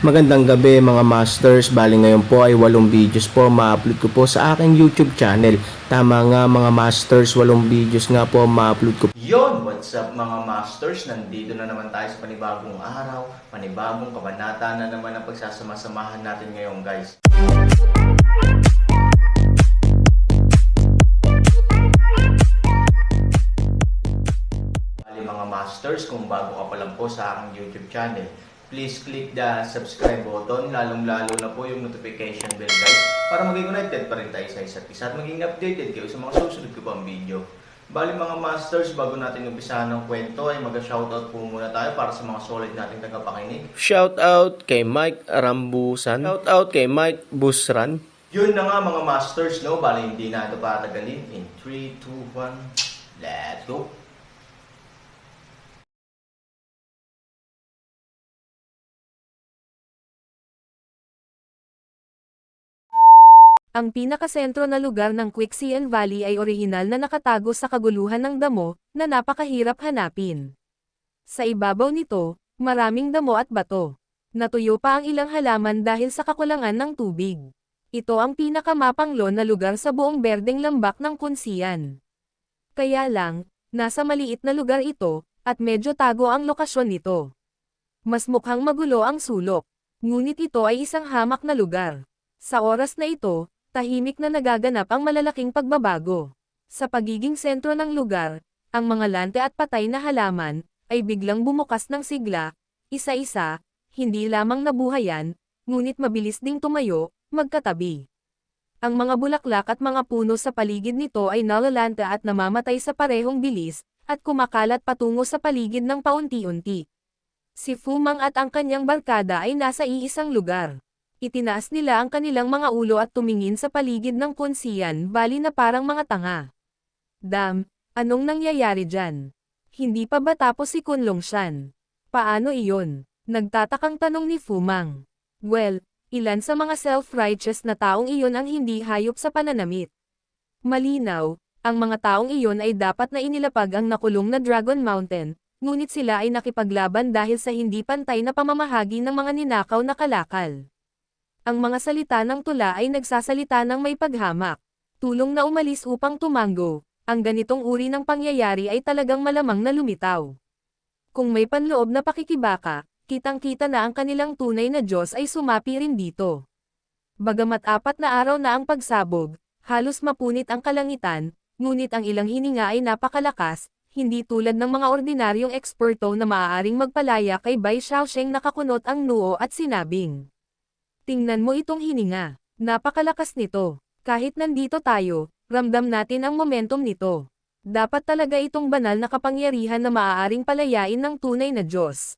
Magandang gabi mga masters, bali ngayon po ay 8 videos po ma-upload ko po sa aking YouTube channel. Tama nga mga masters, 8 videos nga po ma-upload ko. Yon, what's up mga masters? Nandito na naman tayo sa panibagong araw, panibagong kabanata na naman ang pagsasama-samahan natin ngayon guys. Bali mga masters, kung bago ka pa lang po sa aking YouTube channel, please click the subscribe button, lalong-lalo na po yung notification bell guys, para maging connected pa rin tayo sa isa't isa at maging updated kayo sa mga susunod ko pang video. Bali mga masters, bago natin umpisahan ng kwento ay mag-shoutout po muna tayo para sa mga solid nating tagapakinig. Shoutout kay Mike Rambusan. Shoutout kay Mike Busran. Yun na nga mga masters, no? Bali hindi na ito patagalin. In 3, 2, 1, let's go! Ang pinakasentro na lugar ng Quixian Valley ay orihinal na nakatago sa kaguluhan ng damo, na napakahirap hanapin. Sa ibabaw nito, maraming damo at bato. Natuyo pa ang ilang halaman dahil sa kakulangan ng tubig. Ito ang pinakamapanglo na lugar sa buong berdeng lambak ng Kunsian. Kaya lang, nasa maliit na lugar ito, at medyo tago ang lokasyon nito. Mas mukhang magulo ang sulok, ngunit ito ay isang hamak na lugar. Sa oras na ito, tahimik na nagaganap ang malalaking pagbabago. Sa pagiging sentro ng lugar, ang mga lante at patay na halaman, ay biglang bumukas ng sigla, isa-isa, hindi lamang nabuhayan, ngunit mabilis ding tumayo, magkatabi. Ang mga bulaklak at mga puno sa paligid nito ay nalalanta at namamatay sa parehong bilis, at kumakalat patungo sa paligid ng paunti-unti. Si Fumang at ang kanyang barkada ay nasa iisang lugar. Itinaas nila ang kanilang mga ulo at tumingin sa paligid ng Kunsian Valley na parang mga tanga. Dam, anong nangyayari dyan? Hindi pa ba tapos si Kunlongshan? Paano iyon? Nagtatakang tanong ni Fumang. Well, ilan sa mga self-righteous na taong iyon ang hindi hayop sa pananamit? Malinaw, ang mga taong iyon ay dapat na inilapag ang nakulong na Dragon Mountain, ngunit sila ay nakipaglaban dahil sa hindi pantay na pamamahagi ng mga ninakaw na kalakal. Ang mga salita ng tula ay nagsasalita ng may paghamak. Tulong na umalis upang tumango, ang ganitong uri ng pangyayari ay talagang malamang na lumitaw. Kung may panloob na pakikibaka, kitang-kita na ang kanilang tunay na Diyos ay sumapi rin dito. Bagamat 4 na araw na ang pagsabog, halos mapunit ang kalangitan, ngunit ang ilang hininga ay napakalakas, hindi tulad ng mga ordinaryong eksperto na maaaring magpalaya kay Bai Xiaosheng nakakunot ang noo at sinabing, tingnan mo itong hininga. Napakalakas nito. Kahit nandito tayo, ramdam natin ang momentum nito. Dapat talaga itong banal na kapangyarihan na maaaring palayain ng tunay na Diyos.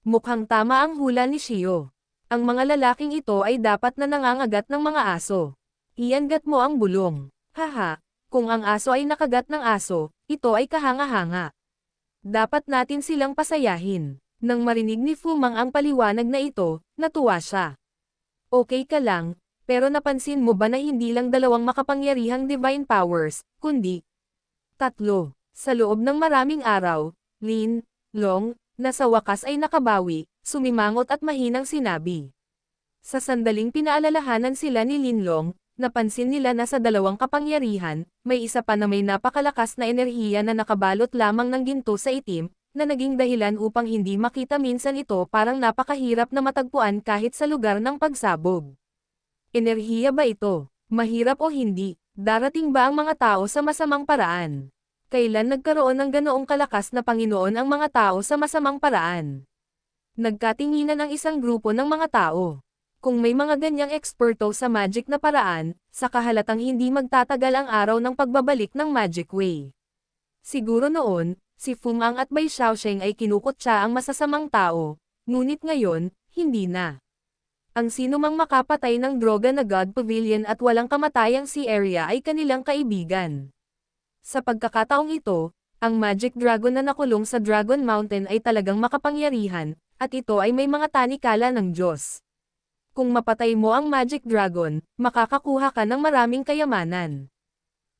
Mukhang tama ang hula ni Shio. Ang mga lalaking ito ay dapat na nangangagat ng mga aso. Iangat mo ang bulong. Haha, kung ang aso ay nakagat ng aso, ito ay kahanga-hanga. Dapat natin silang pasayahin. Nang marinig ni Fumang ang paliwanag na ito, natuwa siya. Okay ka lang, pero napansin mo ba na hindi lang 2 makapangyarihang divine powers, kundi 3. Sa loob ng maraming araw, Lin Long, na sa wakas ay nakabawi, sumimangot at mahinang sinabi. Sa sandaling pinaalalahanan sila ni Lin Long, napansin nila na sa 2 kapangyarihan, may isa pa na may napakalakas na enerhiya na nakabalot lamang ng ginto sa itim, na naging dahilan upang hindi makita minsan ito parang napakahirap na matagpuan kahit sa lugar ng pagsabog. Enerhiya ba ito? Mahirap o hindi? Darating ba ang mga tao sa masamang paraan? Kailan nagkaroon ng ganoong kalakas na Panginoon ang mga tao sa masamang paraan? Nagkatinginan ang isang grupo ng mga tao. Kung may mga ganyang eksperto sa magic na paraan, sa kahalatang hindi magtatagal ang araw ng pagbabalik ng Magic Way. Siguro noon, si Fumang at Bai Xiaosheng ay kinukutya ang masasamang tao, ngunit ngayon, hindi na. Ang sinumang makapatay ng droga na God Pavilion at walang kamatayang si Area ay kanilang kaibigan. Sa pagkakataong ito, ang Magic Dragon na nakulong sa Dragon Mountain ay talagang makapangyarihan, at ito ay may mga tanikala ng Diyos. Kung mapatay mo ang Magic Dragon, makakakuha ka ng maraming kayamanan.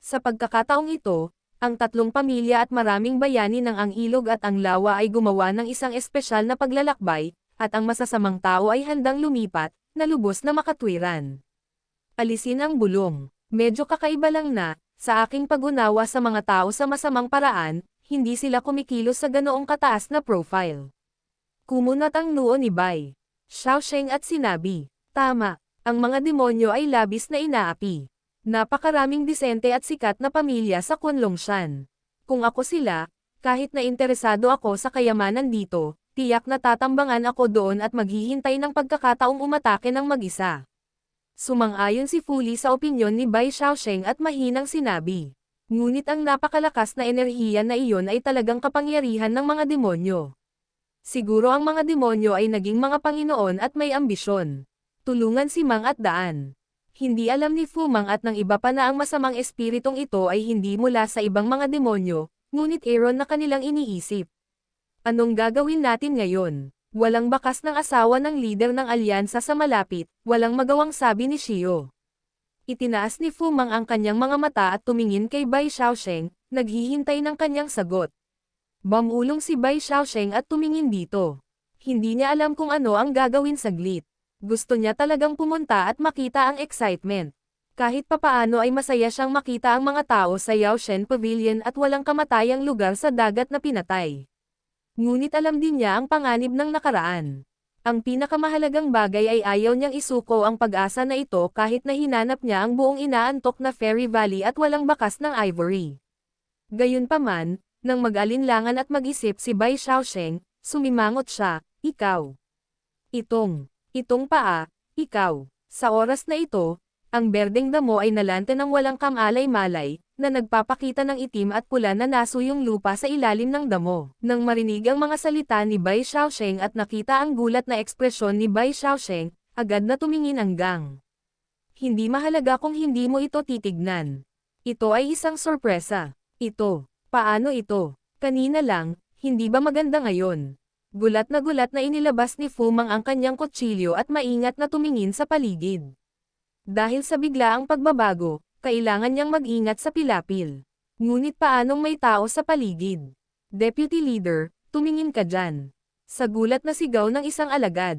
Sa pagkakataong ito, ang 3 pamilya at maraming bayani ng Ang Ilog at Ang Lawa ay gumawa ng isang espesyal na paglalakbay, at ang masasamang tao ay handang lumipat, na lubos na makatwiran. Alisin ang bulong. Medyo kakaiba lang na, sa aking pag-unawa sa mga tao sa masamang paraan, hindi sila kumikilos sa ganoong kataas na profile. Kumunat ang noo ni Bai Xiaosheng at sinabi, tama, ang mga demonyo ay labis na inaapi. Napakaraming disente at sikat na pamilya sa Kunlongshan. Kung ako sila, kahit na interesado ako sa kayamanan dito, tiyak na tatambangan ako doon at maghihintay ng pagkakataong umatake ng mag-isa. Sumang-ayon si Fu Li sa opinyon ni Bai Xiaosheng at mahinang sinabi. Ngunit ang napakalakas na enerhiya na iyon ay talagang kapangyarihan ng mga demonyo. Siguro ang mga demonyo ay naging mga Panginoon at may ambisyon. Tulungan si Mang at Daan. Hindi alam ni Fu Mang at ng iba pa na ang masamang espiritong ito ay hindi mula sa ibang mga demonyo, ngunit Aaron na kanilang iniisip. Anong gagawin natin ngayon? Walang bakas ng asawa ng leader ng alyansa sa malapit, walang magawang sabi ni Shio. Itinaas ni Fu Mang ang kanyang mga mata at tumingin kay Bai Xiaosheng, naghihintay ng kanyang sagot. Bumulong si Bai Xiaosheng at tumingin dito. Hindi niya alam kung ano ang gagawin saglit. Gusto niya talagang pumunta at makita ang excitement. Kahit papaano ay masaya siyang makita ang mga tao sa Yaoshen Pavilion at walang kamatayang lugar sa dagat na pinatay. Ngunit alam din niya ang panganib ng nakaraan. Ang pinakamahalagang bagay ay ayaw niyang isuko ang pag-asa na ito kahit na hinanap niya ang buong inaantok na Fairy Valley at walang bakas ng ivory. Gayunpaman, nang mag-alinlangan at mag-isip si Bai Xiaosheng, sumimangot siya, ikaw. Itong paa, ikaw. Sa oras na ito, ang berdeng damo ay nalante ng walang kamalay-malay, na nagpapakita ng itim at pula na nasuyong lupa sa ilalim ng damo. Nang marinig ang mga salita ni Bai Xiaosheng at nakita ang gulat na ekspresyon ni Bai Xiaosheng, agad na tumingin ang gang. Hindi mahalaga kung hindi mo ito titignan. Ito ay isang sorpresa. Paano ito? Kanina lang, hindi ba maganda ngayon? Gulat na inilabas ni Fu Mang ang kanyang kutsilyo at maingat na tumingin sa paligid. Dahil sa biglaang pagbabago, kailangan niyang mag-ingat sa pilapil. Ngunit paanong may tao sa paligid? Deputy Leader, tumingin ka dyan. Sa gulat na sigaw ng isang alagad.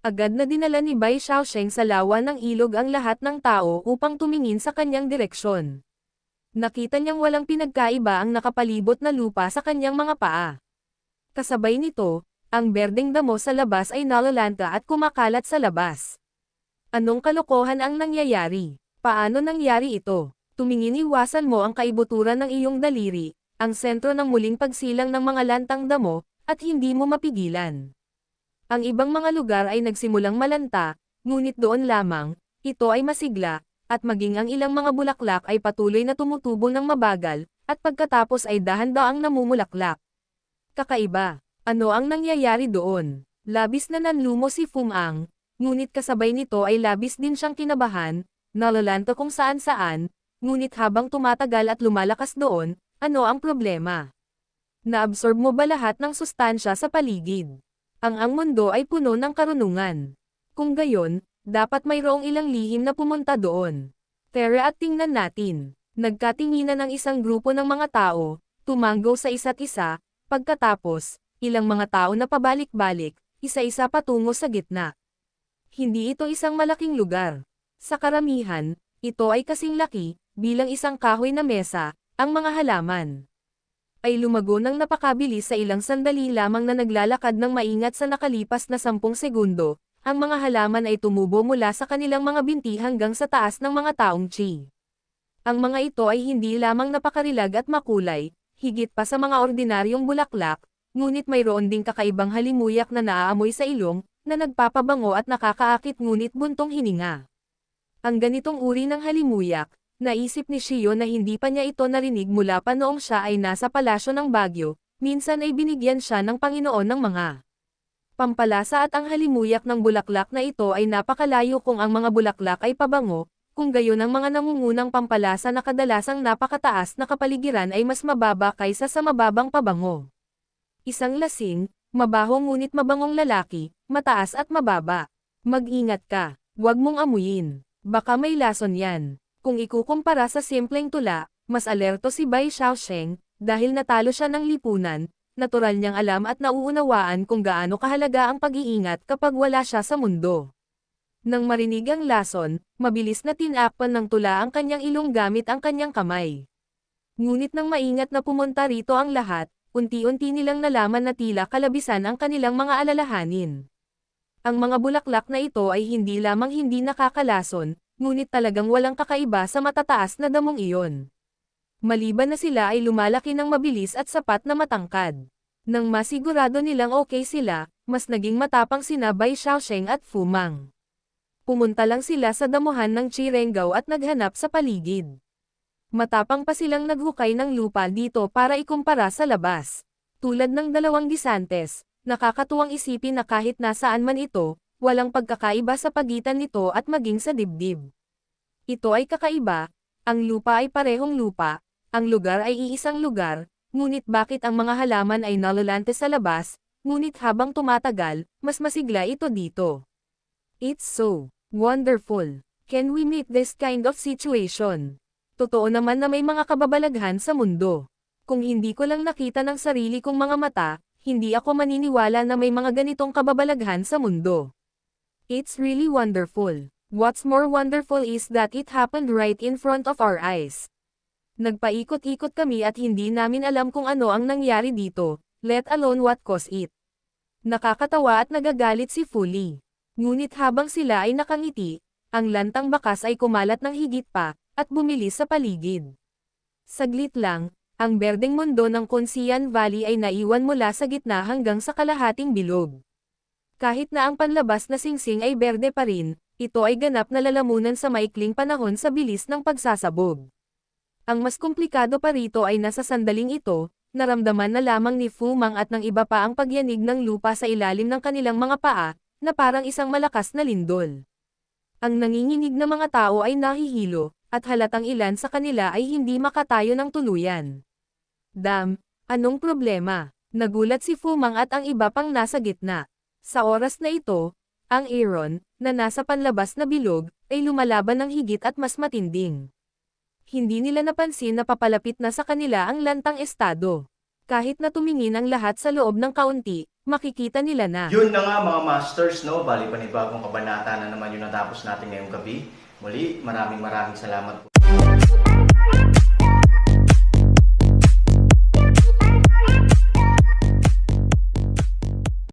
Agad na dinala ni Bai Xiaosheng sa lawa ng ilog ang lahat ng tao upang tumingin sa kanyang direksyon. Nakita niyang walang pinagkaiba ang nakapalibot na lupa sa kanyang mga paa. Kasabay nito, ang berdeng damo sa labas ay nalalanta at kumakalat sa labas. Anong kalokohan ang nangyayari? Paano nangyari ito? Tumingin, iwasan mo ang kaibuturan ng iyong daliri, ang sentro ng muling pagsilang ng mga lantang damo, at hindi mo mapigilan. Ang ibang mga lugar ay nagsimulang malanta, ngunit doon lamang, ito ay masigla, at maging ang ilang mga bulaklak ay patuloy na tumutubo ng mabagal, at pagkatapos ay dahan-daang namumulaklak. Kakaiba. Ano ang nangyayari doon? Labis na nanlumo si Fu Mang, ngunit kasabay nito ay labis din siyang kinabahan, nalalanta kung saan-saan, ngunit habang tumatagal at lumalakas doon, ano ang problema? Naabsorb mo ba lahat ng sustansya sa paligid? Ang mundo ay puno ng karunungan. Kung gayon, dapat mayroong ilang lihim na pumunta doon. Tara at tingnan natin. Nagkatinginan ng isang grupo ng mga tao, tumanggo sa isa't isa, pagkatapos, ilang mga tao na pabalik-balik, isa-isa patungo sa gitna. Hindi ito isang malaking lugar. Sa karamihan, ito ay kasing laki, bilang isang kahoy na mesa, ang mga halaman ay lumago ng napakabilis sa ilang sandali lamang na naglalakad ng maingat sa nakalipas na 10 segundo, ang mga halaman ay tumubo mula sa kanilang mga binti hanggang sa taas ng mga taong chi. Ang mga ito ay hindi lamang napakarilag at makulay, higit pa sa mga ordinaryong bulaklak, ngunit mayroon ding kakaibang halimuyak na naaamoy sa ilong, na nagpapabango at nakakaakit ngunit buntong hininga. Ang ganitong uri ng halimuyak, naisip ni Shio na hindi pa niya ito narinig mula pa noong siya ay nasa palasyo ng Baguio, minsan ay binigyan siya ng Panginoon ng mga pampalasa at ang halimuyak ng bulaklak na ito ay napakalayo kung ang mga bulaklak ay pabango, kung gayon ang mga nangungunang pampalasa na kadalasang napakataas na kapaligiran ay mas mababa kaysa sa mababang pabango. Isang lasing, mabaho ngunit mabangong lalaki, mataas at mababa. Mag-ingat ka, huwag mong amuyin. Baka may lason yan. Kung ikukumpara sa simpleng tula, mas alerto si Bai Xiaosheng, dahil natalo siya ng lipunan, natural niyang alam at nauunawaan kung gaano kahalaga ang pag-iingat kapag wala siya sa mundo. Nang marinig ang lason, mabilis na tinakpan ng tula ang kanyang ilong gamit ang kanyang kamay. Ngunit nang maingat na pumunta rito ang lahat, unti-unti nilang nalaman na tila kalabisan ang kanilang mga alalahanin. Ang mga bulaklak na ito ay hindi lamang hindi nakakalason, ngunit talagang walang kakaiba sa matataas na damong iyon. Maliban na sila ay lumalaki ng mabilis at sapat na matangkad. Nang masigurado nilang okay sila, mas naging matapang sina Bai Xiaosheng at Fu Mang. Pumunta lang sila sa damuhan ng Chirenggao at naghanap sa paligid. Matapang pa silang naghukay ng lupa dito para ikumpara sa labas. Tulad ng dalawang gisantes, nakakatuwang isipin na kahit nasaan man ito, walang pagkakaiba sa pagitan nito at maging sa dibdib. Ito ay kakaiba, ang lupa ay parehong lupa, ang lugar ay iisang lugar, ngunit bakit ang mga halaman ay nalulante sa labas, ngunit habang tumatagal, mas masigla ito dito. It's so wonderful. Can we meet this kind of situation? Totoo naman na may mga kababalaghan sa mundo. Kung hindi ko lang nakita ng sarili kong mga mata, hindi ako maniniwala na may mga ganitong kababalaghan sa mundo. It's really wonderful. What's more wonderful is that it happened right in front of our eyes. Nagpaikot-ikot kami at hindi namin alam kung ano ang nangyari dito, let alone what caused it. Nakakatawa at nagagalit si Fully. Ngunit habang sila ay nakangiti, ang lantang bakas ay kumalat ng higit pa, at bumilis sa paligid. Saglit lang, ang berdeng mundo ng Consian Valley ay naiwan mula sa gitna hanggang sa kalahating bilog. Kahit na ang panlabas na singsing ay berde pa rin, ito ay ganap na lalamunan sa maikling panahon sa bilis ng pagsasabog. Ang mas komplikado pa rito ay nasa sandaling ito, naramdaman na lamang ni Fu Mang at ng iba pa ang pagyanig ng lupa sa ilalim ng kanilang mga paa, na parang isang malakas na lindol. Ang nanginginig na mga tao ay nahihilo, at halatang ilan sa kanila ay hindi makatayo ng tuluyan. Anong problema? Nagulat si Fu Mang at ang iba pang nasa gitna. Sa oras na ito, ang Aaron, na nasa panlabas na bilog, ay lumalaban ng higit at mas matinding. Hindi nila napansin na papalapit na sa kanila ang lantang estado. Kahit na tumingin ang lahat sa loob ng kaunti, makikita nila na. Yun na nga mga masters, no? Bali panibagong kabanata na naman yung natapos natin ngayong gabi. Muli, maraming salamat po.